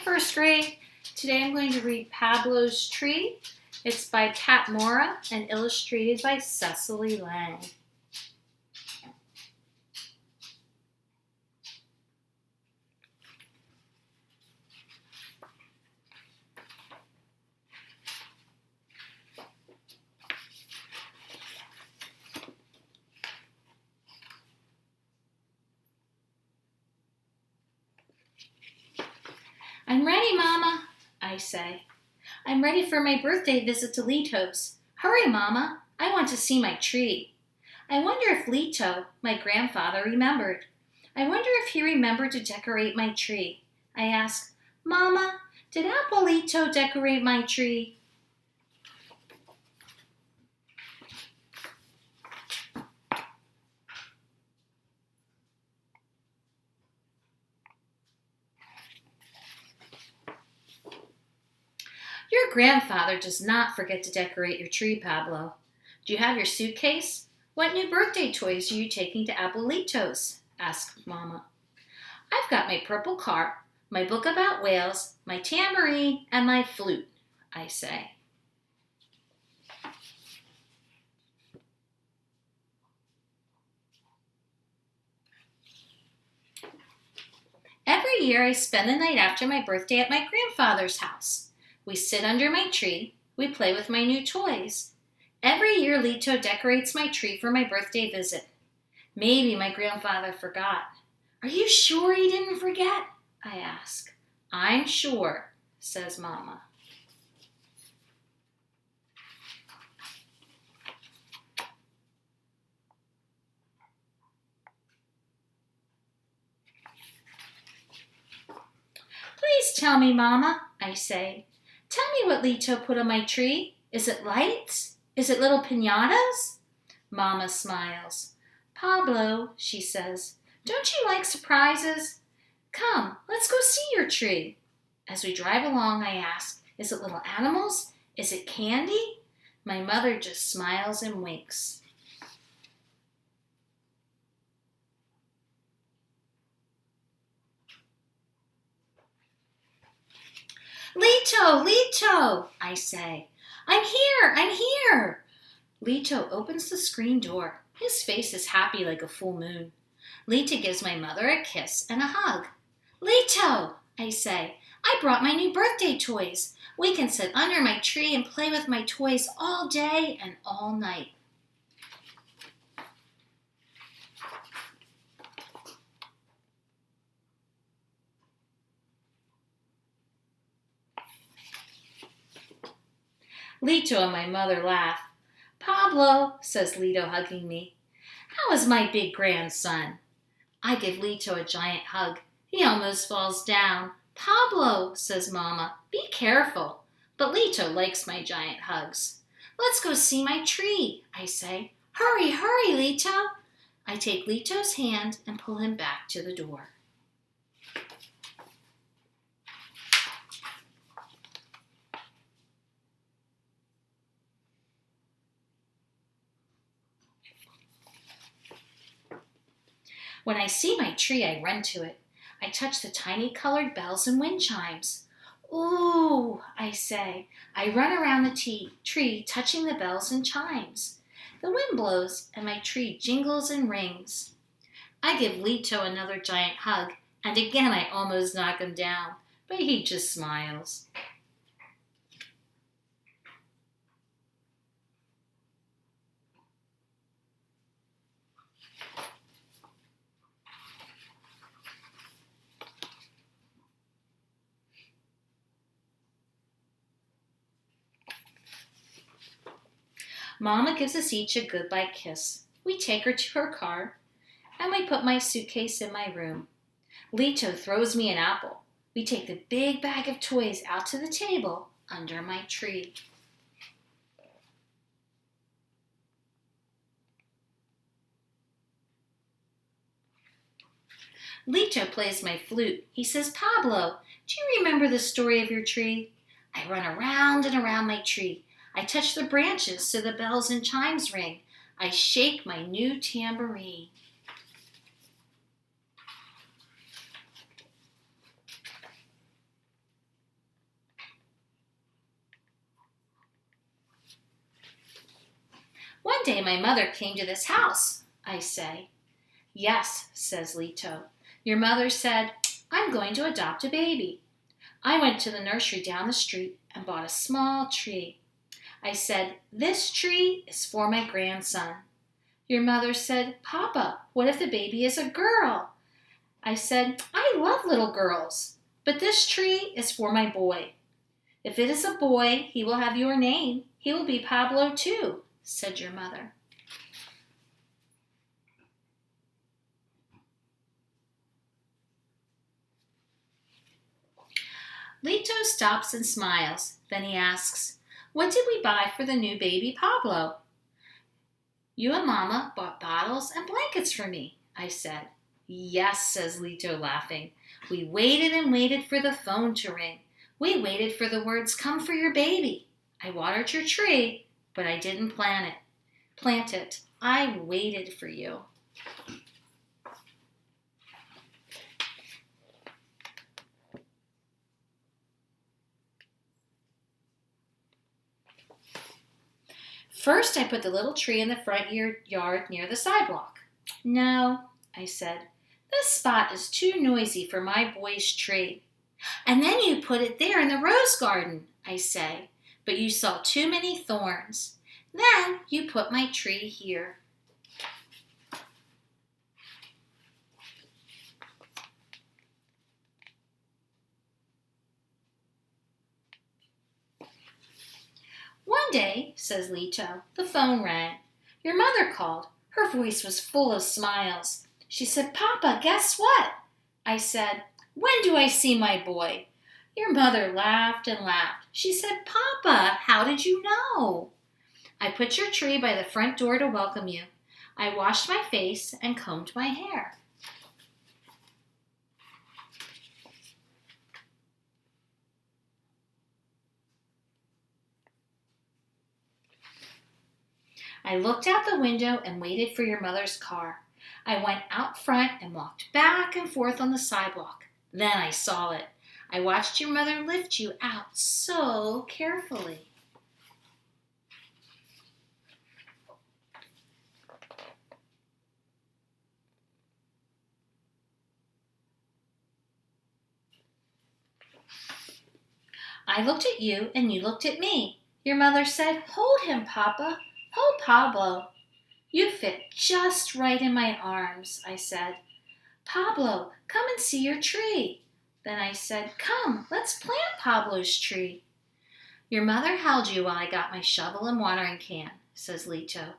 first grade. Today I'm going to read Pablo's Tree. It's by Kat Mora and illustrated by Cecily Lang. I'm ready, Mama, I say. I'm ready for my birthday visit to Lito's. Hurry, Mama, I want to see my tree. I wonder if Lito, my grandfather, remembered. I wonder if he remembered to decorate my tree. I ask, Mama, did Abuelito decorate my tree? Your grandfather does not forget to decorate your tree, Pablo. Do you have your suitcase? What new birthday toys are you taking to Abuelito's? Asked Mama. I've got my purple car, my book about whales, my tambourine, and my flute, I say. Every year I spend the night after my birthday at my grandfather's house. We sit under my tree. We play with my new toys. Every year Lito decorates my tree for my birthday visit. Maybe my grandfather forgot. Are you sure he didn't forget? I ask. I'm sure, says Mama. Please tell me, Mama, I say. Tell me what Lito put on my tree. Is it lights? Is it little piñatas? Mama smiles. Pablo, she says, don't you like surprises? Come, let's go see your tree. As we drive along, I ask, is it little animals? Is it candy? My mother just smiles and winks. Lito, I say. I'm here. Lito opens the screen door. His face is happy like a full moon. Lito gives my mother a kiss and a hug. Lito, I say, I brought my new birthday toys. We can sit under my tree and play with my toys all day and all night. Lito and my mother laugh. Pablo, says Lito, hugging me. How is my big grandson? I give Lito a giant hug. He almost falls down. Pablo, says Mama, be careful. But Lito likes my giant hugs. Let's go see my tree, I say. Hurry, Lito. I take Lito's hand and pull him back to the door. When I see my tree, I run to it. I touch the tiny colored bells and wind chimes. Ooh, I say. I run around the tree, touching the bells and chimes. The wind blows, and my tree jingles and rings. I give Lito another giant hug, and again I almost knock him down, but he just smiles. Mama gives us each a goodbye kiss. We take her to her car, and we put my suitcase in my room. Lito throws me an apple. We take the big bag of toys out to the table under my tree. Lito plays my flute. He says, Pablo, do you remember the story of your tree? I run around and around my tree. I touch the branches so the bells and chimes ring. I shake my new tambourine. day my mother came to this house, I say. Yes, says Lito. Your mother said, I'm going to adopt a baby. I went to the nursery down the street and bought a small tree. I said, this tree is for my grandson. Your mother said, Papa, what if the baby is a girl? I said, I love little girls, but this tree is for my boy. If it is a boy, he will have your name. He will be Pablo too, said your mother. Lito stops and smiles. Then he asks, what did we buy for the new baby Pablo? You and Mama bought bottles and blankets for me, I said. Yes, says Lito, laughing. We waited and waited for the phone to ring. We waited for the words, come for your baby. I watered your tree, but I didn't plant it. I waited for you. First, I put the little tree in the front yard near the sidewalk. No, I said, this spot is too noisy for my boy's tree. And then you put it there in the rose garden, I say, but you saw too many thorns. Then you put my tree here. One day, says Lito, the phone rang. Your mother called. Her voice was full of smiles. She said, Papa, guess what? I said, when do I see my boy? Your mother laughed and laughed. She said, Papa, how did you know? I put your tree by the front door to welcome you. I washed my face and combed my hair. I looked out the window and waited for your mother's car. I went out front and walked back and forth on the sidewalk. Then I saw it. I watched your mother lift you out so carefully. I looked at you and you looked at me. Your mother said, hold him, Papa. Hold Pablo. You fit just right in my arms, I said. Pablo, come and see your tree. Then I said, come, let's plant Pablo's tree. Your mother held you while I got my shovel and watering can, says Lito.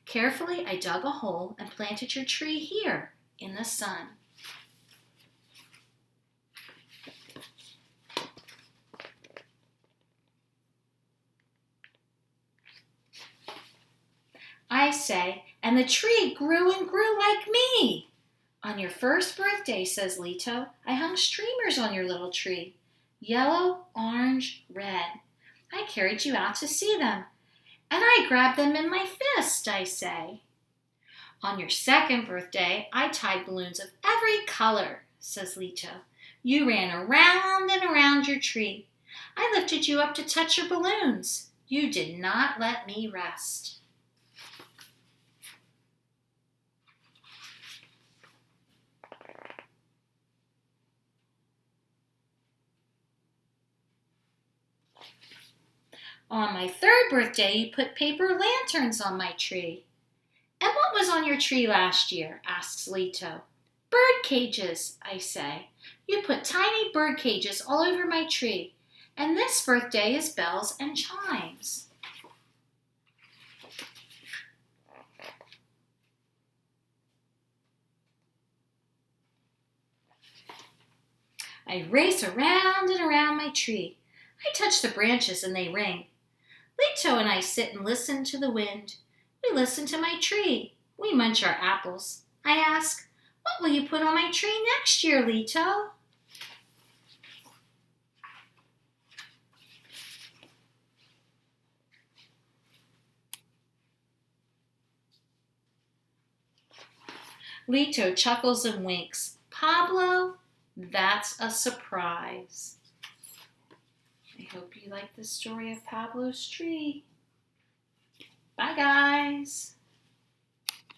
Carefully, I dug a hole and planted your tree here in the sun. I say, and the tree grew and grew like me. On your first birthday, says Lito, I hung streamers on your little tree. Yellow, orange, red. I carried you out to see them. And I grabbed them in my fist, I say. On your second birthday, I tied balloons of every color, says Lito. You ran around and around your tree. I lifted you up to touch your balloons. You did not let me rest. On my third birthday, you put paper lanterns on my tree. And what was on your tree last year? Asks Lito. Bird cages, I say. You put tiny bird cages all over my tree. And this birthday is bells and chimes. I race around and around my tree. I touch the branches and they ring. Lito and I sit and listen to the wind. We listen to my tree. We munch our apples. I ask, what will you put on my tree next year, Lito? Lito chuckles and winks. Pablo, that's a surprise. I hope you like the story of Pablo's tree. Bye, guys. eyes.